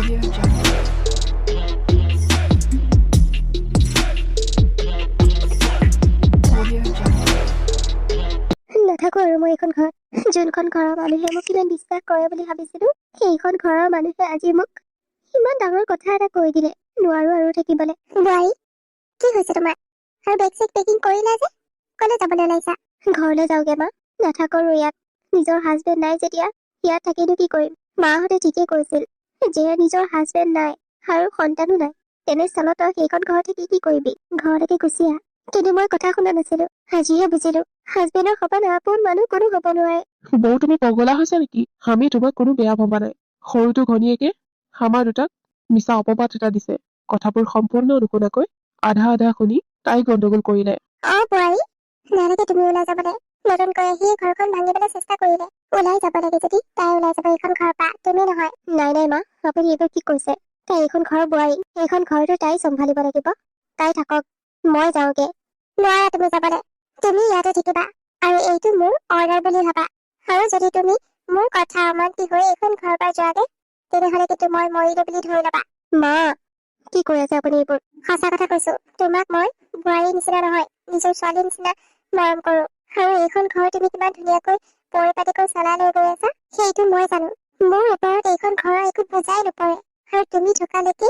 Audio Jungle. Audio Jungle. নাথাকো আৰু মই এইখন ঘৰত যোনখন ঘৰৰ মানুহে মোক ইমান বিশ্বাস কৰে বুলি ভাবিছিলো সেইখন ঘৰৰ মানুহে আজি মোক ইমান ডাঙৰ কথা এটা কৈ দিলে। নোৱাৰো আৰু থাকিবলৈ। বোৱাৰী, কি হৈছে তোমাৰ? আৰু বেগ চেগ পেকিং কৰিলা যে? কলে যাবলৈ ওলাইছা? ঘৰলৈ যাওঁগে মা। নাথাকো আৰু ইয়াত। নিজৰ হাজবেণ্ড নাই যেতিয়া ইয়াত থাকিনো কি কৰিম? মাহঁতে ঠিকেই কৈছিল যে নিজৰ হাজবেণ্ড নাই আৰু সন্তানো নাই, তেনে স্থলত তই সেইখন ঘৰত থাকি কি কৰিবি? ঘৰলৈকে গুচি আহ। কিন্তু মই কথা শুনা নাছিলো, আজিহে বুজিলো হাজবেণ্ডৰ সমান আপোন মানুহ কোনো হ'ব নোৱাৰে। বৌ, তুমি পগলা হৈছে নেকি? আমি তোমাক কোনো বেয়া ভবা নাই। সৰুটো ঘনীয়েকে আমাৰ দুটাক মিছা অপবাদ এটা দিছে। কথাবোৰ সম্পূৰ্ণ নুশুনাকৈ আধা আধা শুনি তাই গণ্ডগোল কৰিলে। বোৱাৰী, নালাগে তুমি ওলাই যাবলৈ। নতুনকৈ আহি ঘৰখন ভাঙিবলৈ চেষ্টা কৰিলে। ওলাই যাব লাগে যদি তাই ওলাই যাব এইখন ঘৰৰ পৰা, তুমি নহয়। নাই নাই মা, আপুনি এইবোৰ কি কৈছে? তাই এইখন ঘৰৰ বোৱাৰী, এইখন ঘৰতো তাই চম্ভালিব লাগিব। তাই থাকক, মই যাওঁগে। নোৱাৰা তুমি যাবলৈ। তুমি ইয়াতে থাকিবা আৰু এইটো মোৰ অৰ্ডাৰ বুলি ভাবা। আৰু যদি তুমি মোৰ কথা অমান্তি হৈ এইখন ঘৰৰ পৰা যোৱাগে, তেনেহলে কিন্তু মই মৰিলো বুলি ধৰি ল'বা। মা, কি কৈ আছে আপুনি এইবোৰ? সঁচা কথা কৈছো, তোমাক মই বোৱাৰীৰ নিচিনা নহয়, নিজৰ ছোৱালীৰ নিচিনা মৰম কৰো। আৰু এইখন ঘৰ তুমি কিমান ধুনীয়াকৈ পৰিপাটিকৈ চলাই লৈ গৈ আছা সেইটো মই জানো। মোৰ ওপৰত এইখন ঘৰৰ একো বুজাই নপৰে। আৰু তুমি থকালৈকে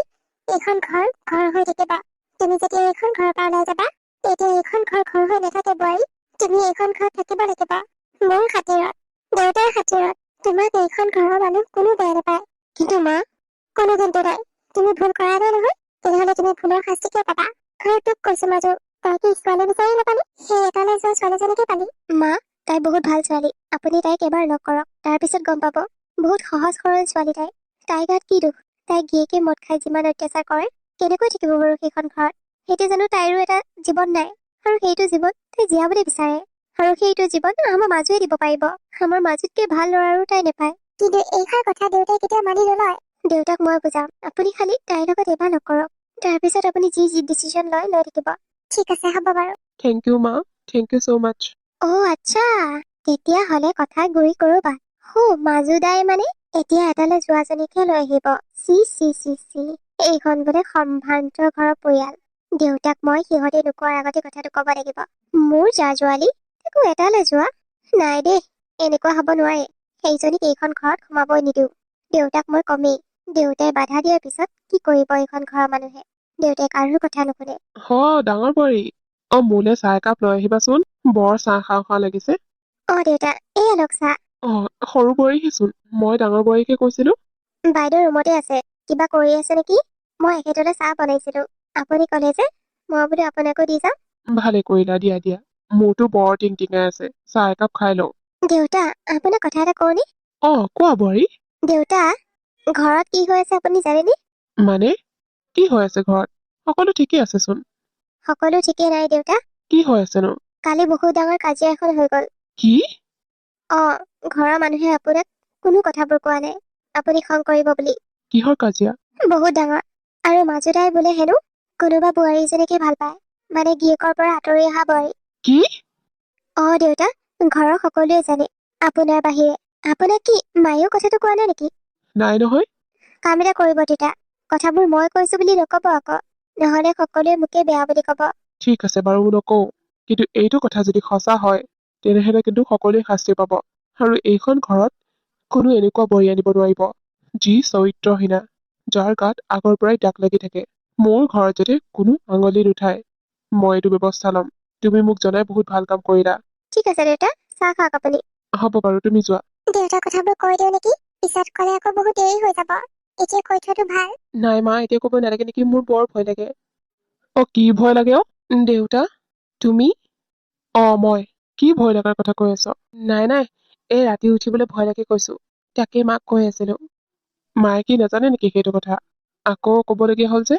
এইখন ঘৰ ঘৰ হৈ থাকিব। তুমি যেতিয়া এইখন ঘৰৰ পৰা ওলাই যাবা, তেতিয়া এইখন ঘৰ ঘৰ হৈ নাথাকে বোৱাৰী। তুমি এইখন ঘৰত থাকিব লাগিব মোৰ খাতিৰত, দেউতাৰ খাতিৰত। তোমাক এইখন ঘৰৰ মানুহ কোনো বেয়া নাপায়। কিন্তু মা, কোনো কিন্তু নাই। তুমি ভুল কৰা নাই নহয়, তেনেহলে তুমি ভুলৰ শাস্তি কিয় পাবা? আৰু তোক কৈছো মাজু, তাই কি ছোৱালী বিচাৰি নাপালি? সেই এটালৈ যোৱা ছোৱালীজনীকে পালি। মা, তাই বহুত ভাল ছোৱালী। আপুনি তাইক এবাৰ লগ কৰক, তাৰপিছত গম পাব। বহুত সহজ সৰল ছোৱালী তাই। তাই গাত কি দুখ? তাই গিয়েকে মদ খাই যিমান অত্যাচাৰ কৰে, কেনেকৈ থাকিব বাৰু সেইখন ঘৰত? সেইটো জানো তাইৰো এটা জীৱন নাই? আৰু সেইটো জীৱন তাই জীয়াবলৈ বিচাৰে। আৰু সেইটো জীৱন আমাৰ মাজুৱে দিব পাৰিব। আমাৰ মাজুতকে ভাল ল'ৰা আৰু তাই নাপায়। কিন্তু এইষাৰ কথা দেউতাই কেতিয়াও মানি নলয়। দেউতাক মই বুজাম, আপুনি খালি তাইৰ লগত এবাৰ লগ কৰক, তাৰপিছত আপুনি যি যি ডিচিশ্যন লৈ থাকিব। ঠিক আছে, হ'ব বাৰু। থেংক ইউ মা, থেংক ইউ ছ' মাছ। আচ্ছা, তেতিয়াহলে কথা গুৰি কৰো বা। মাজুদাই মানে এতিয়া এটালৈ যোৱাজনীকে লৈ আহিব। চি চি চি চি, এইখন বোলে সম্ভ্ৰান্ত ঘৰৰ পৰিয়াল। দেউতাক মই সিহঁতে নোকোৱাৰ আগতে কথাটো কব লাগিব। মোৰ যা যোৱালী একো এটালৈ যোৱা নাই দেই, এনেকুৱা হব নোৱাৰে। সেইজনীক এইখন ঘৰত সোমাবই নিদিওঁ। দেউতাক মই কমেই। দেউতাই বাধা দিয়াৰ পিছত কি কৰিব এইখন ঘৰৰ মানুহে? দেউতাই কাৰো কথা নুশুনে। ডাঙৰ বোৱাৰী, মোলে চাহ একাপ লৈ আহিবাচোন। বৰ চাহ খাওঁ খাওঁ লাগিছে। দেউতা, এয়া লওক চাহ। সৰু বোৱাৰীহেচোন। মই ডাঙৰ বোৱাৰীকে কৈছিলো। বাইদেউ ৰুমতে আছে, কিবা কৰি আছে নেকি? মই এখেতলৈ চাহ বনাইছিলো, আপুনি ক'লে যে মই বোলো আপোনাকো দি যাম। ভালে কৰিলা, দিয়া দিয়া। মোৰতো বৰ টিংটিঙাই আছে, চাহ একাপ খাই লওঁ। দেউতা, আপোনাক কথা এটা কওঁনে? কোৱা বোৱাৰী। দেউতা, ঘৰত কি হৈ আছে আপুনি জানেনে? মানে কি হৈ আছে ঘৰত? সকলো ঠিকেই আছেচোন। সকলো ঠিকেই নাই দেউতা। কি হৈ আছেনো? কালি বহুত ডাঙৰ কাজিয়া এখন হৈ গ'ল। কি? ঘৰৰ মানুহে আপোনাক কোনো কথাবোৰ কোৱা নাই, আপুনি খং কৰিব বুলি। কিহৰ কাজিয়া? বহুত ডাঙৰ। আৰু মাজুদাই বোলে হেনো কোনোবা বোৱাৰীজনীকে ভাল পায়, মানে গিয়েকৰ পৰা আঁতৰি অহা বোৱাৰী। কি? দেউতা, ঘৰৰ সকলোৱে জানে আপোনাৰ বাহিৰে। আপোনাক কি মায়েও কথাটো কোৱা নাই নেকি? নাই নহয়। কাম এটা কৰিব তেতিয়া, কথাবোৰ মই কৈছো বুলি নকব আকৌ, নহলে সকলোৱে মোকে বেয়া বুলি কব। ঠিক আছে বাৰু, নকওঁ। কিন্তু এইটো কথা যদি সঁচা হয়, তেনেহলে কিন্তু সকলোৱে শাস্তি পাব। আৰু এইখন ঘৰত কোনো এনেকুৱা বোৱাৰী আনিব নোৱাৰিব, যি চৰিত্ৰহীনা, যাৰ গাত আগৰ পৰাই দাগ লাগি থাকে। মোৰ ঘৰত যদি কোনো আঙুলি নুঠায়, মই এইটো ব্যৱস্থা ল'ম। তুমি মোক জনাই বহুত ভাল কাম কৰিলা। ঠিক আছে দেউতা, চাহ খাওক আপুনি। হ'ব বাৰু, তুমি যোৱা। দেউতা, কথাবোৰ কৈ দিওঁ নেকি? পিছত কলে আকৌ বহুত দেৰি হৈ যাব, এতিয়া কৈ থোৱাটো ভাল। নাই মা, এতিয়া ক'ব নালাগে নেকি? মোৰ বৰ ভয় লাগে। কি ভয় লাগে? দেউতা, তুমি? মই কি ভয় লগাৰ কথা কৈ আছ? নাই নাই, এই ৰাতি উঠিবলৈ ভয় লাগে কৈছো। তাকে মাক কৈ আছিলো। মায়ে কি নাজানে নেকি সেইটো কথা? আকৌ কবলগীয়া হল যে।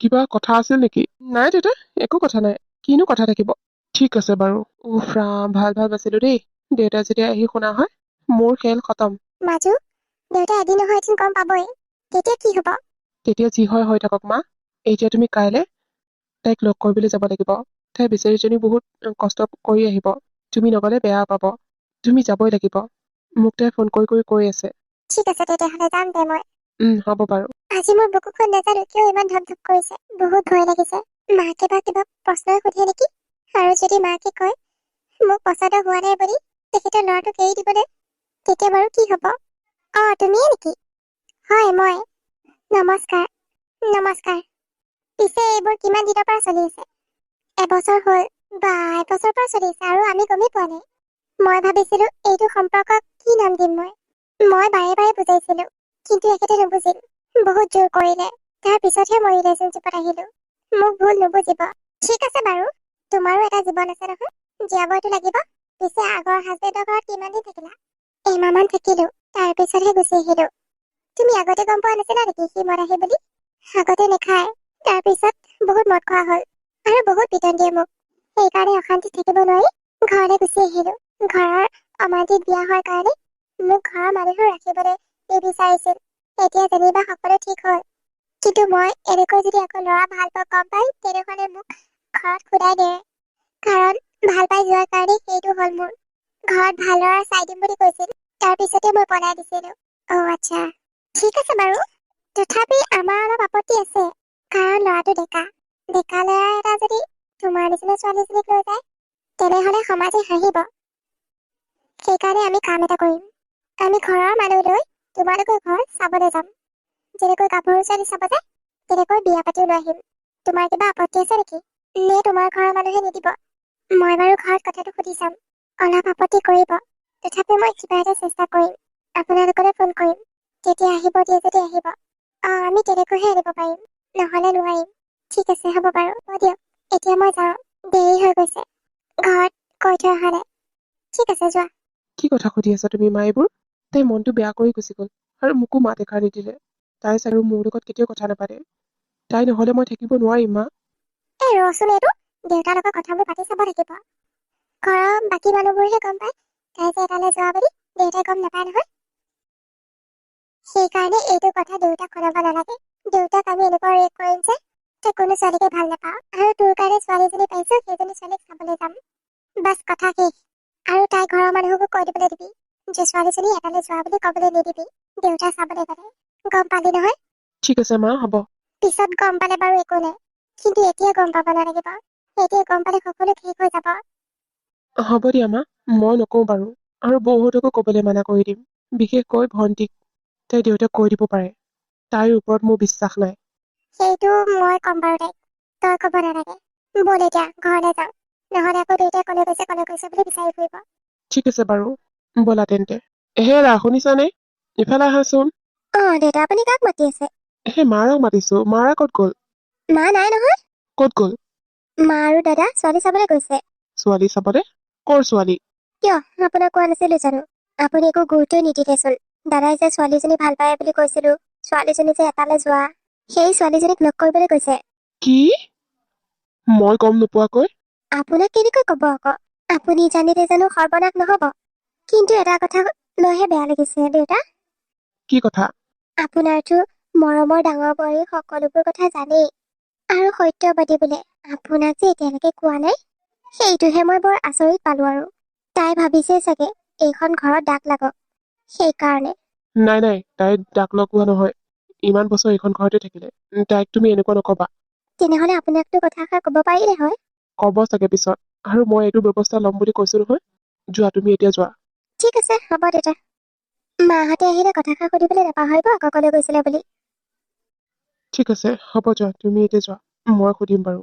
কিবা কথা আছিল নেকি? নাই দেউতা, একো কথা নাই। কিনো কথা থাকিব? ঠিক আছে বাৰু। ৰাম, ভাল ভাল বাছিলো দেই। দেউতা যেতিয়া আহি শুনা হয়, মোৰ খেল খতম। মাজু, দেউতা এদিন নহয় এদিন গম পাবই, তেতিয়া কি হব? তেতিয়া যি হয় হৈ থাকক মা। এতিয়া তুমি কাইলে তাইক লগ কৰিবলৈ যাব লাগিব। তাই বেচাৰীজনী বহুত কষ্ট কৰি আহিব। তুমি নগলে বেয়া পাব। তুমি যাবই লাগিব। মোক তাই ফোন কৰি কৈ আছে। ঠিক আছে, তেতিয়াহলে যাম দে মই। হ'ব বাৰু। আজি মোৰ বুকুখন নাজানো কিয় ইমান ধপ ধপ কৰিছে। বহুত ভয় লাগিছে। মাকে বা কিবা প্ৰশ্নই সুধে নেকি? আৰু যদি মাকে কয় মোক পচন্দ হোৱা নাই বুলি, তেখেতৰ ল'ৰাটোক এৰি দিবনে? তেতিয়া বাৰু কি হব? তুমিয়ে নেকি? হয়, মই। নমস্কাৰ। নমস্কাৰ। পিছে এইবোৰ কিমান দিনৰ পৰা চলি আছে? এবছৰ হ'ল। বা, এবছৰৰ পৰা চলি আছে আৰু আমি গমেই পোৱা নাই। মই ভাবিছিলো এইটো সম্পৰ্কক কি নাম দিম মই। মই বাৰে বাৰে বুজাইছিলো, কিন্তু এখেতে নুবুজিল। বহুত জোৰ কৰিলে। তাৰ পিছতহে মই ৰিলেশ্যনশ্বিপত আহিলো। মোক ভুল নুবুজিব। ঠিক আছে বাৰু, তোমাৰো এটা জীৱন আছে নহয়, জীয়াবতো লাগিব। পিছে আগৰ হাজবেণ্ডৰ ঘৰত কিমান দিন থাকিলা? এমাহমান থাকিলো, তাৰ পিছতহে গুচি আহিলো। তুমি আগতে গম পোৱা নাছিলা নেকি সি মদ আহে বুলি? আগতে নেখায়, তাৰ পিছত বহুত মদ খোৱা হ'ল আৰু বহুত পিটন দিয়ে মোক। সেইকাৰণে অশান্তিত থাকিব নোৱাৰি ঘৰলৈ গুচি আহিলো। ঘৰৰ অমান্তিত বিয়া হোৱাৰ কাৰণে মোক ঘৰৰ মানুহেও ৰাখিবলৈ নিবিচাৰিছিল। এতিয়া যেনিবা সকলো ঠিক হ'ল, কিন্তু মই এনেকৈ যদি আকৌ ল'ৰা ভাল পাওঁ গম পাই, তেনেহ'লে মোক ঘৰত সোধাই দিয়ে। কাৰণ ভাল পাই যোৱাৰ কাৰণে সেইটো হ'ল মোৰ। ঘৰত ভাল ল'ৰা চাই দিম বুলি কৈছিল, তাৰ পিছতে মই পলাই দিছিলো। আচ্ছা, ঠিক আছে বাৰু। তথাপি আমাৰ অলপ আপত্তি আছে, কাৰণ ল'ৰাটো ডেকা। ডেকা ল'ৰা এটা যদি তোমাৰ নিচিনা ছোৱালীজনীক লৈ যায়, তেনেহ'লে সমাজে হাঁহিব। সেইকাৰণে আমি কাম এটা কৰিম। আমি ঘৰৰ মানুহ লৈ তোমালোকৰ ঘৰ চাবলৈ যাম। যেনেকৈ গাভৰু ছোৱালী চাব যায়, তেনেকৈ বিয়া পাতিও লৈ আহিম। তোমাৰ কিবা আপত্তি আছে নেকি? নে তোমাৰ ঘৰৰ মানুহে নিদিব? মই বাৰু ঘৰত কথাটো সুধি চাম। অলপ আপত্তি কৰিব, তথাপি মই কিবা এটা চেষ্টা কৰিম। আপোনালোকলৈ ফোন কৰিম, তেতিয়া আহিব দিয়ে যদি আহিব। আমি তেনেকৈহে আনিব পাৰিম, নহ'লে নোৱাৰিম। ঠিক আছে, হ'ব বাৰু, হ'ব দিয়ক। এতিয়া মই যাওঁ, দেৰি হৈ গৈছে। ঘৰত কৈ থৈ অহা নাই। ঠিক আছে, যোৱা। কি কথা সুধি আছা তুমি মা এইবোৰ? তাই মনটো বেয়া কৰি গুচি গ'ল আৰু মোকো মাত এষাৰ নিদিলে। তাই চাগে মোৰ লগত কেতিয়াও কথা নাপাতে। তাই নহ'লে মই থাকিব নোৱাৰিম মা। ৰচোন, এইটো দেউতাৰ লগত কথাবোৰ পাতি চাব লাগিব। ঘৰৰ বাকী মানুহবোৰেহে গম পায় তাই যে এটালৈ যোৱা বুলি, দেউতাই গম নাপায় নহয়। সেইকাৰণে এইটো কথা দেউতাক শুনাব নালাগে। দেউতাক আমি এনেকুৱা ৰেক কৰিম যে তই কোনো ছোৱালীকে ভাল নাপাওঁ, আৰু তোৰ কাৰণে ছোৱালীজনী পাইছো, সেইজনী ছোৱালীক চাবলৈ যাম। বাছ, কথা শেষ। আৰু তাই ঘৰৰ মানুহকো কৈ দিবলৈ দিবি যে ছোৱালীজনী এটালৈ যোৱা বুলি ক'বলৈ নিদিবি, দেউতাই চাবলৈ গ'লে। গম পালি নহয়? ঠিক আছে মা, হ'ব। পিছত গম পালে বাৰু একো নাই, কিন্তু এতিয়া গম পাব নালাগিব। এতিয়া গম পালে সকলো শেষ হৈ যাব। হ'ব দিয়া মা, মই নকওঁ বাৰু। আৰু বৌহঁতকো ক'বলৈ মানা কৰি দিম, বিশেষকৈ ভণ্টিক। তাই দেউতাক কৈ দিব পাৰে। তাইৰ ওপৰত মোৰ বিশ্বাস নাই। সেইটো মই ক'ম বাৰু তাইক, তই ক'ব নালাগে। ব'ল এতিয়া ঘৰলৈ যাওঁ, নহ'লে আকৌ দেউতাই কলৈ গৈছে বুলি বিচাৰি ফুৰিব। ঠিক আছে বাৰু, ব'লা তেন্তে। হেৰা, শুনিছানে? ইফালে আহাচোন। দেউতা, আপুনি কাক মাতি আছে? মাৰক মাতিছো। মাৰা ক'ত গ'ল? মা নাই নহয়। ক'ত গ'ল? মা আৰু দাদা ছোৱালী চাবলৈ গৈছে। ছোৱালী চাবলে? ক'ৰ ছোৱালী? কিয়, আপোনাক কোৱা নাছিলো জানো? আপুনি একো গুৰুত্বই নিদিলেচোন। দাদাই যে ছোৱালীজনী ভাল পায় বুলি কৈছিলো, ছোৱালীজনী যে এটালৈ যোৱা, সেই ছোৱালীজনীক লগ কৰিবলৈ গৈছে। কি? মই গম নোপোৱাকৈ? আপোনাক কেনেকৈ ক'ব আকৌ? আপুনি জানিলে জানো সৰ্বনাশ নহ'ব? কিন্তু এটা কথা লৈহে বেয়া লাগিছে দেউতা। কি কথা? আপোনাৰতো মৰমৰ ডাঙৰ বোৱাৰী সকলোবোৰ কথা জানেই, আৰু সত্যবাদী বোলে। আপোনাক যে এতিয়ালৈকে কোৱা নাই, সেইটোহে মই বৰ আচৰিত পালো। আৰু তাই ভাবিছে চাগে এইখন ঘৰত দাগ লাগক, সেইকাৰণে। নাই নাই, তাই দাগ লগোৱা নহয়। ইমান বছৰ এইখন ঘৰতে থাকিলে। তাইক তুমি এনেকুৱা নকবা। তেনেহ'লে আপোনাকতো কথাষাৰ ক'ব পাৰিলে হয়। ক'ব চাগে পিছত। আৰু মই এইটো ব্যৱস্থা ল'ম বুলি কৈছো নহয়। যোৱা, তুমি এতিয়া যোৱা। ঠিক আছে, হ'ব দেউতা। মাহঁতে আহিলে কথাষাৰ সুধিবলৈ নাপাহৰিব আকৌ কলৈ গৈছিলে বুলি। ঠিক আছে, হ'ব, যোৱা, তুমি এতিয়া যোৱা। মই সুধিম বাৰু।